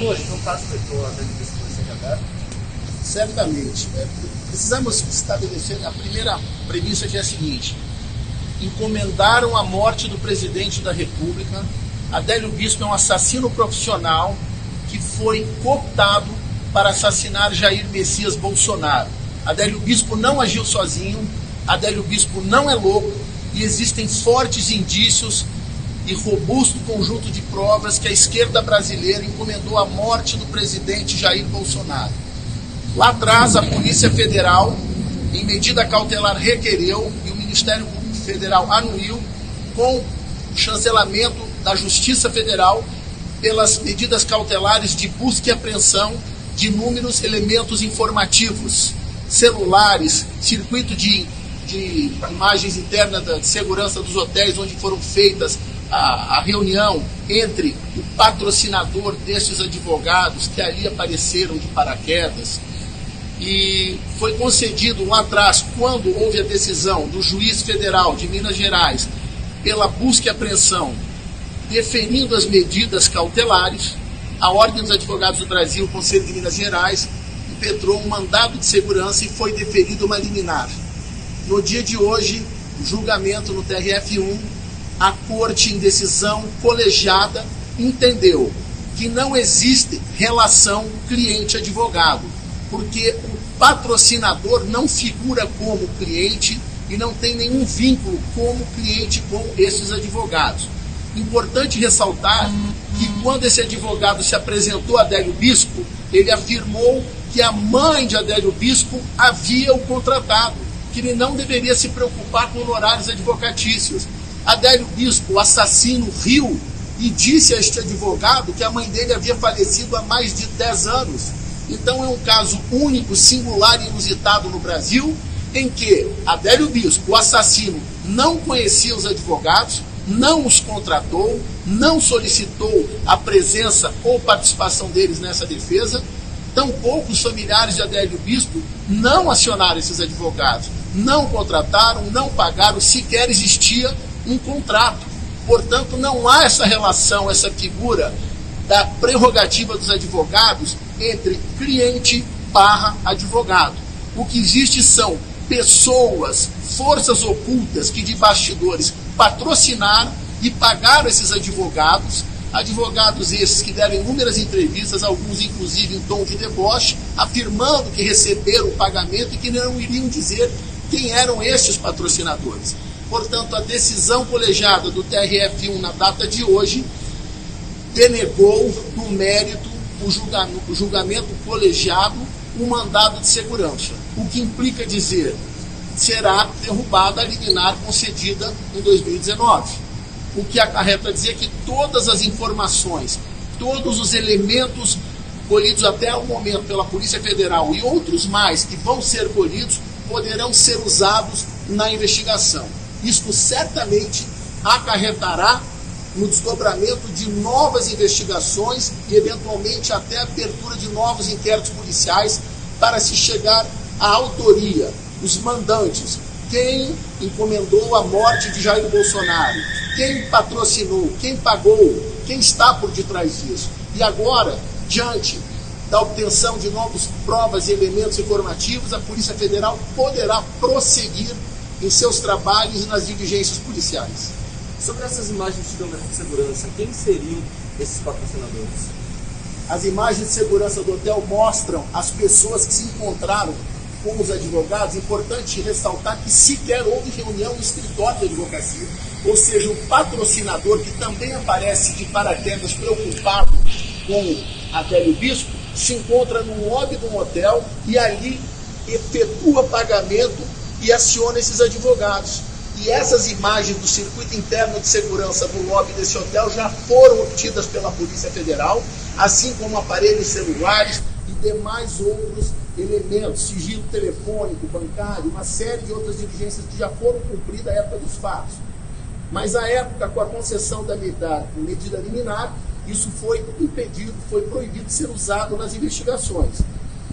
Hoje, então, caso efetuou a investigação de aberto? Certamente. Precisamos estabelecer a primeira premissa, que é a seguinte: encomendaram a morte do presidente da República. Adélio Bispo é um assassino profissional que foi cooptado para assassinar Jair Messias Bolsonaro. Adélio Bispo não agiu sozinho, Adélio Bispo não é louco, e existem fortes indícios e robusto conjunto de provas que a esquerda brasileira encomendou a morte do presidente Jair Bolsonaro. Lá atrás, a Polícia Federal, em medida cautelar, requereu, e o Ministério Público Federal anuiu, com o chancelamento da Justiça Federal, pelas medidas cautelares de busca e apreensão de inúmeros elementos informativos, celulares, circuito de imagens internas de segurança dos hotéis onde foram feitas a reunião entre o patrocinador desses advogados que ali apareceram de paraquedas. E foi concedido lá atrás, quando houve a decisão do juiz federal de Minas Gerais pela busca e apreensão, deferindo as medidas cautelares, a Ordem dos Advogados do Brasil, o Conselho de Minas Gerais, impetrou um mandado de segurança e foi deferido uma liminar. No dia de hoje, julgamento no TRF1, a Corte, em decisão colegiada, entendeu que não existe relação cliente-advogado, porque o patrocinador não figura como cliente e não tem nenhum vínculo como cliente com esses advogados. Importante ressaltar que quando esse advogado se apresentou a Adélio Bispo, ele afirmou que a mãe de Adélio Bispo havia o contratado, que ele não deveria se preocupar com honorários advocatícios. Adélio Bispo, o assassino, riu e disse a este advogado que a mãe dele havia falecido há mais de 10 anos. Então é um caso único, singular e inusitado no Brasil, em que Adélio Bispo, o assassino, não conhecia os advogados, não os contratou, não solicitou a presença ou participação deles nessa defesa. Tampouco os familiares de Adélio Bispo não acionaram esses advogados, não contrataram, não pagaram, sequer existia um contrato. Portanto, não há essa relação, essa figura da prerrogativa dos advogados entre cliente barra advogado. O que existe são pessoas, forças ocultas que de bastidores patrocinaram e pagaram esses advogados, advogados esses que deram inúmeras entrevistas, alguns inclusive em tom de deboche, afirmando que receberam o pagamento e que não iriam dizer quem eram esses patrocinadores. Portanto, a decisão colegiada do TRF1 na data de hoje denegou no mérito o julgamento colegiado, o mandado de segurança, o que implica dizer será derrubada a liminar concedida em 2019. O que acarreta dizer que todas as informações, todos os elementos colhidos até o momento pela Polícia Federal e outros mais que vão ser colhidos poderão ser usados na investigação. Isto certamente acarretará no desdobramento de novas investigações e, eventualmente, até a abertura de novos inquéritos policiais para se chegar à autoria, os mandantes, quem encomendou a morte de Jair Bolsonaro, quem patrocinou, quem pagou, quem está por detrás disso. E agora, diante da obtenção de novas provas e elementos informativos, a Polícia Federal poderá prosseguir em seus trabalhos e nas diligências policiais. Sobre essas imagens de câmera de segurança, quem seriam esses patrocinadores? As imagens de segurança do hotel mostram as pessoas que se encontraram com os advogados. Importante ressaltar que sequer houve reunião no escritório da advocacia, ou seja, o patrocinador, que também aparece de paraquedas preocupado com Adélio Bispo, se encontra no lobby de um hotel e ali efetua pagamento e aciona esses advogados. E essas imagens do circuito interno de segurança do lobby desse hotel já foram obtidas pela Polícia Federal, assim como aparelhos celulares e demais outros elementos, sigilo telefônico, bancário, uma série de outras diligências que já foram cumpridas à época dos fatos. Mas à época, com a concessão da medida liminar, isso foi impedido, foi proibido de ser usado nas investigações.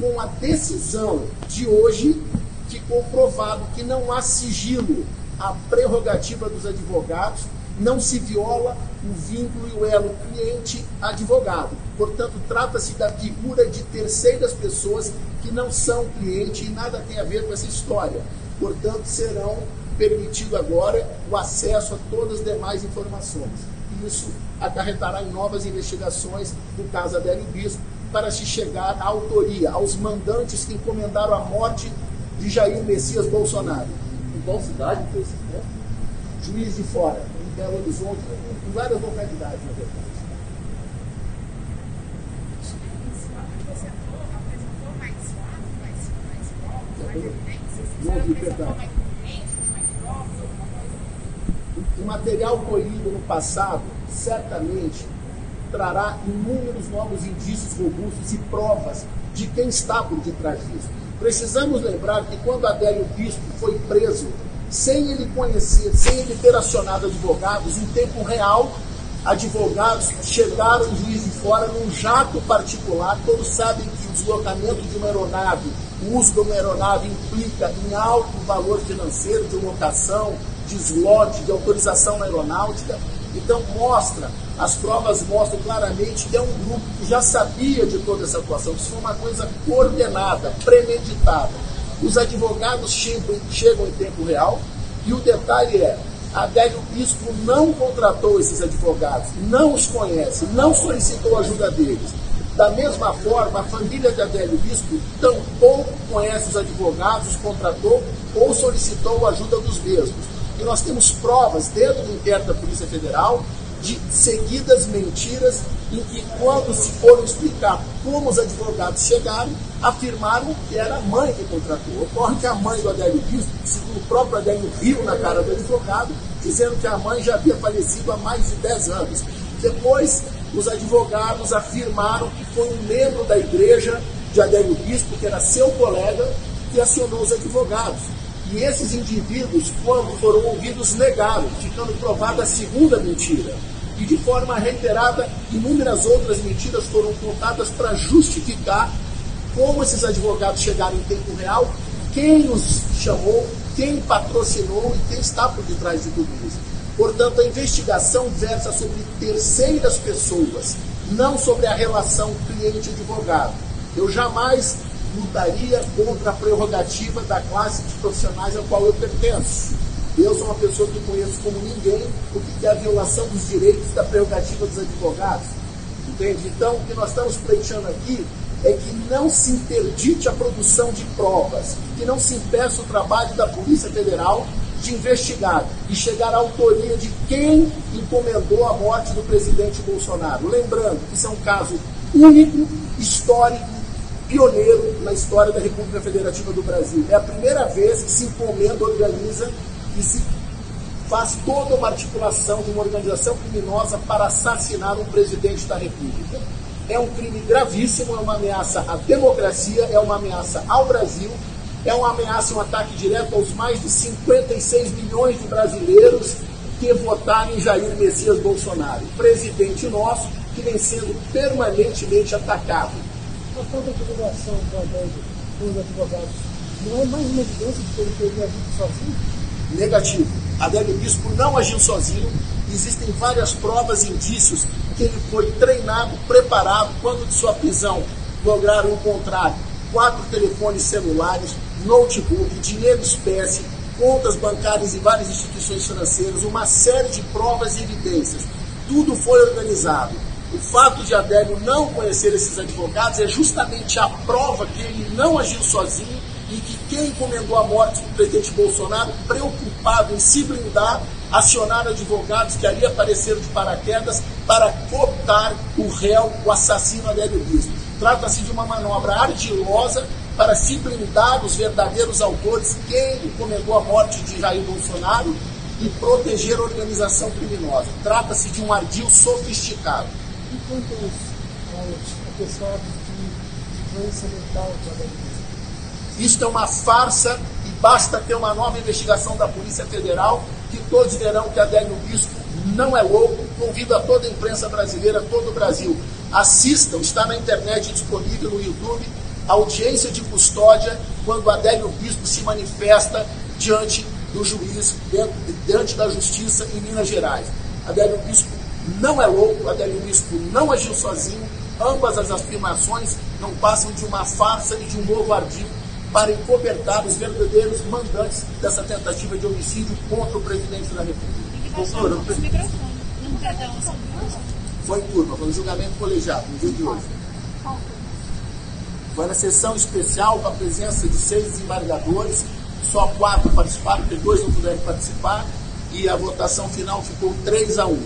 Com a decisão de hoje, ficou provado que não há sigilo. A prerrogativa dos advogados não se viola o vínculo e o elo cliente-advogado. Portanto, trata-se da figura de terceiras pessoas que não são cliente e nada tem a ver com essa história. Portanto, serão permitido agora o acesso a todas as demais informações. Isso acarretará em novas investigações do caso Adélio Bispo para se chegar à autoria, aos mandantes que encomendaram a morte de Jair Messias Bolsonaro. Em qual cidade foi esse ponto? Juiz de Fora, em Belo Horizonte, em várias localidades, na verdade. Não ouvi, perdão. O material colhido no passado certamente trará inúmeros novos indícios robustos e provas de quem está por detrás disso. Precisamos lembrar que quando Adélio Bispo foi preso, sem ele conhecer, sem ele ter acionado advogados, em tempo real, advogados chegaram em Juiz de Fora num jato particular. Todos sabem que o deslocamento de uma aeronave, o uso de uma aeronave implica em alto valor financeiro de locação, de slot, de autorização na aeronáutica. Então as provas mostram claramente que é um grupo que já sabia de toda essa atuação. Isso foi uma coisa coordenada, premeditada. Os advogados chegam em tempo real e o detalhe é, Adélio Bispo não contratou esses advogados, não os conhece, não solicitou a ajuda deles. Da mesma forma, a família de Adélio Bispo tampouco conhece os advogados, os contratou ou solicitou a ajuda dos mesmos. E nós temos provas dentro do inquérito da Polícia Federal de seguidas mentiras em que, quando se foram explicar como os advogados chegaram, afirmaram que era a mãe que contratou. Ocorre que a mãe do Adélio Bispo, segundo o próprio Adélio, riu na cara do advogado, dizendo que a mãe já havia falecido há mais de 10 anos. Depois, os advogados afirmaram que foi um membro da igreja de Adélio Bispo, que era seu colega, que acionou os advogados. E esses indivíduos, quando foram ouvidos, negaram, ficando provada a segunda mentira. E de forma reiterada, inúmeras outras mentiras foram contadas para justificar como esses advogados chegaram em tempo real, quem os chamou, quem patrocinou e quem está por detrás de tudo isso. Portanto, a investigação versa sobre terceiras pessoas, não sobre a relação cliente-advogado. Eu jamais lutaria contra a prerrogativa da classe de profissionais a qual eu pertenço. Eu sou uma pessoa que conheço como ninguém o que é a violação dos direitos da prerrogativa dos advogados. Entende? Então, o que nós estamos pleiteando aqui é que não se interdite a produção de provas, que não se impeça o trabalho da Polícia Federal de investigar e chegar à autoria de quem encomendou a morte do presidente Bolsonaro. Lembrando que isso é um caso único, histórico, pioneiro na história da República Federativa do Brasil. É a primeira vez que se encomenda, organiza e se faz toda uma articulação de uma organização criminosa para assassinar um presidente da República. É um crime gravíssimo, é uma ameaça à democracia, é uma ameaça ao Brasil, é uma ameaça, um ataque direto aos mais de 56 milhões de brasileiros que votaram em Jair Messias Bolsonaro, presidente nosso que vem sendo permanentemente atacado. A falta de divulgação dos advogados não é mais uma evidência de que ele teria agido sozinho? Negativo. Adélio Bispo não agiu sozinho. Existem várias provas e indícios que ele foi treinado, preparado. Quando de sua prisão lograram encontrar 4 telefones celulares, notebook, dinheiro espécie, contas bancárias em várias instituições financeiras, uma série de provas e evidências. Tudo foi organizado. O fato de Adélio não conhecer esses advogados é justamente a prova que ele não agiu sozinho e que quem encomendou a morte do presidente Bolsonaro, preocupado em se blindar, acionaram advogados que ali apareceram de paraquedas para cooptar o réu, o assassino Adélio Bispo. Trata-se de uma manobra ardilosa para se blindar dos verdadeiros autores, quem encomendou a morte de Jair Bolsonaro, e proteger a organização criminosa. Trata-se de um ardil sofisticado. E quanto aos atestados de doença mental do Adélio Bispo? Isto é uma farsa e basta ter uma nova investigação da Polícia Federal que todos verão que Adélio Bispo não é louco. Convido a toda a imprensa brasileira, todo o Brasil, assistam, está na internet disponível no YouTube, a audiência de custódia quando Adélio Bispo se manifesta diante do juiz, diante da justiça em Minas Gerais. Adélio Bispo não é louco, Adélio Bispo não agiu sozinho. Ambas as afirmações não passam de uma farsa e de um novo ardil para encobertar os verdadeiros mandantes dessa tentativa de homicídio contra o presidente da República. Doutor, foi em turma, foi um julgamento colegiado, no dia de hoje. Foi na sessão especial com a presença de 6 desembargadores, só 4 participaram, porque 2 não puderam participar, e a votação final ficou 3-1,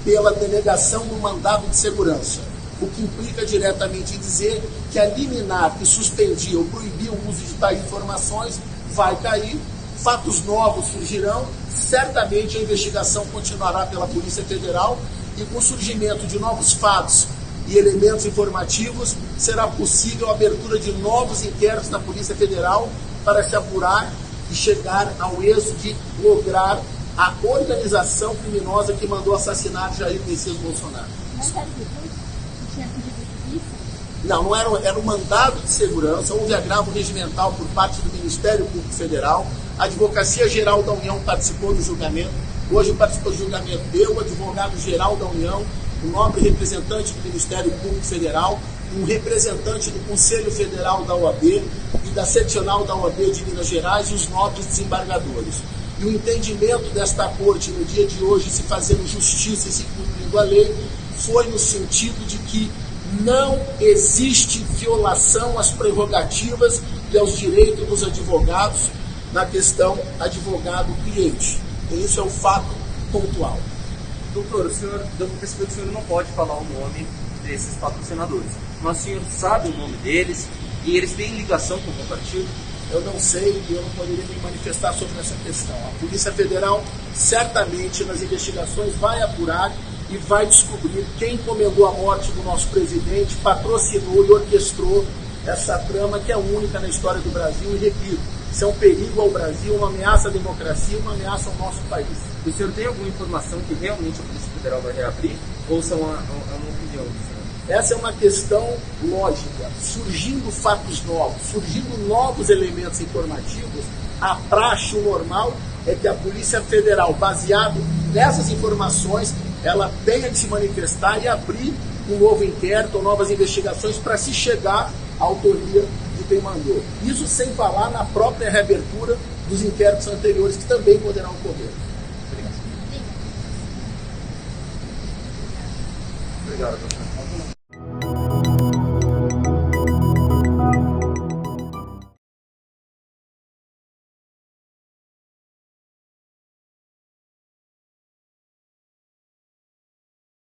pela denegação do mandado de segurança, o que implica diretamente em dizer que a liminar que suspendia ou proibia o uso de tais informações vai cair, fatos novos surgirão, certamente a investigação continuará pela Polícia Federal e com o surgimento de novos fatos e elementos informativos será possível a abertura de novos inquéritos na Polícia Federal para se apurar e chegar ao êxito de lograr a organização criminosa que mandou assassinar Jair Messias Bolsonaro. Mas era depois que tinha pedido justiça? Não era um mandado de segurança, houve agravo regimental por parte do Ministério Público Federal, a Advocacia Geral da União participou do julgamento, hoje participou do julgamento eu, o advogado-geral da União, o nobre representante do Ministério Público Federal, um representante do Conselho Federal da OAB e da seccional da OAB de Minas Gerais e os nobres desembargadores. E o entendimento desta corte no dia de hoje, se fazendo justiça e se cumprindo a lei, foi no sentido de que não existe violação às prerrogativas e aos direitos dos advogados na questão advogado-cliente. E isso é um fato pontual. Doutor, o senhor deu para perceber que o senhor não pode falar o nome desses patrocinadores, mas o senhor sabe o nome deles e eles têm ligação com o partido? Eu não sei e eu não poderia me manifestar sobre essa questão. A Polícia Federal certamente nas investigações vai apurar e vai descobrir quem encomendou a morte do nosso presidente, patrocinou e orquestrou essa trama que é única na história do Brasil e, repito, isso é um perigo ao Brasil, uma ameaça à democracia, uma ameaça ao nosso país. O senhor tem alguma informação que realmente a Polícia Federal vai reabrir ou são uma opinião do senhor? Essa é uma questão lógica. Surgindo fatos novos, surgindo novos elementos informativos, a praxe, o normal é que a Polícia Federal, baseado nessas informações, ela tenha de se manifestar e abrir um novo inquérito ou novas investigações para se chegar à autoria de quem mandou. Isso sem falar na própria reabertura dos inquéritos anteriores que também poderão ocorrer. Obrigado, doutor.